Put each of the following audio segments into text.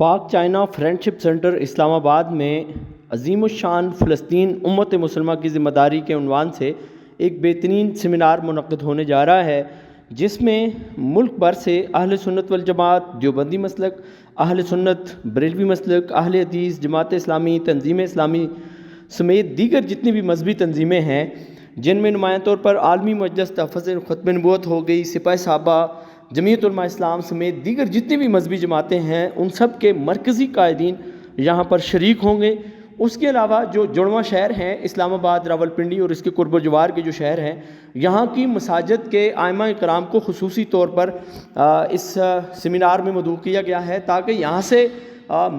پاک China friendship centre اسلام آباد میں عظیم الشان فلسطین امت مسلمہ کی ذمہ داری کے عنوان سے ایک بہترین سیمینار منعقد ہونے جا رہا ہے، جس میں ملک بھر سے اہل سنت والجماعت، دیوبندی مسلک، اہل سنت، بریلوی مسلک، اہل حدیث، جماعت اسلامی، تنظیم اسلامی سمیت دیگر جتنی بھی مذہبی تنظیمیں ہیں، جن میں نمایاں طور پر عالمی مجلس تحفظ ختم نبوت ہو گئی، سپاہ صحابہ، جمعیت علماء اسلام سمیت دیگر جتنی بھی مذہبی جماعتیں ہیں، ان سب کے مرکزی قائدین یہاں پر شریک ہوں گے۔ اس کے علاوہ جو جڑواں شہر ہیں اسلام آباد، راولپنڈی اور اس کے قرب و جوار کے جو شہر ہیں، یہاں کی مساجد کے ائمہ کرام کو خصوصی طور پر اس سیمینار میں مدعو کیا گیا ہے، تاکہ یہاں سے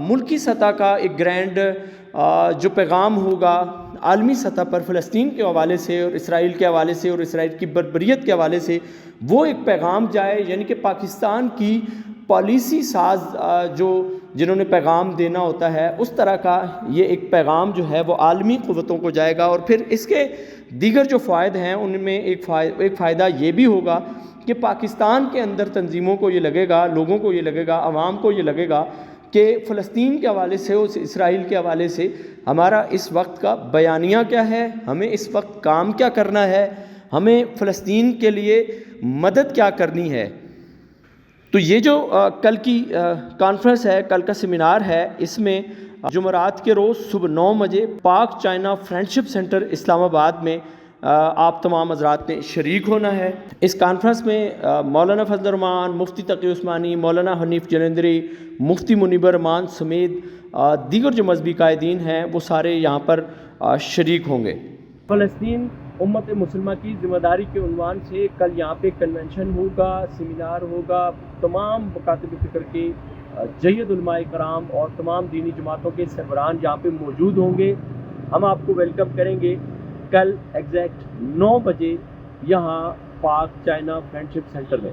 ملکی سطح کا ایک گرینڈ جو پیغام ہوگا عالمی سطح پر فلسطین کے حوالے سے اور اسرائیل کے حوالے سے اور اسرائیل کی بربریت کے حوالے سے وہ ایک پیغام جائے، یعنی کہ پاکستان کی پالیسی ساز جنہوں نے پیغام دینا ہوتا ہے، اس طرح کا یہ ایک پیغام جو ہے وہ عالمی قوتوں کو جائے گا۔ اور پھر اس کے دیگر جو فوائد ہیں ان میں ایک فائدہ یہ بھی ہوگا کہ پاکستان کے اندر تنظیموں کو یہ لگے گا، لوگوں کو یہ لگے گا، عوام کو یہ لگے گا کہ فلسطین کے حوالے سے، اس اسرائیل کے حوالے سے ہمارا اس وقت کا بیانیہ کیا ہے، ہمیں اس وقت کام کیا کرنا ہے، ہمیں فلسطین کے لیے مدد کیا کرنی ہے۔ تو یہ جو کل کی کانفرنس ہے، کل کا سیمینار ہے، اس میں جمعرات کے روز صبح 9 بجے پاک چائنا فرینڈشپ سینٹر اسلام آباد میں آپ تمام حضرات نے شریک ہونا ہے۔ اس کانفرنس میں مولانا فضل الرحمان، مفتی تقی عثمانی، مولانا حنیف جلندری، مفتی منیب الرحمان سمیت دیگر جو مذہبی قائدین ہیں وہ سارے یہاں پر شریک ہوں گے۔ فلسطین امت مسلمہ کی ذمہ داری کے عنوان سے کل یہاں پہ کنونشن ہوگا، سیمینار ہوگا، تمام مکاتب فکر کے جید علماء کرام اور تمام دینی جماعتوں کے سربراہان یہاں پہ موجود ہوں گے۔ ہم آپ کو ویلکم کریں گے کل ایگزیکٹ 9 بجے یہاں پاک چائنا فرینڈشپ سینٹر میں۔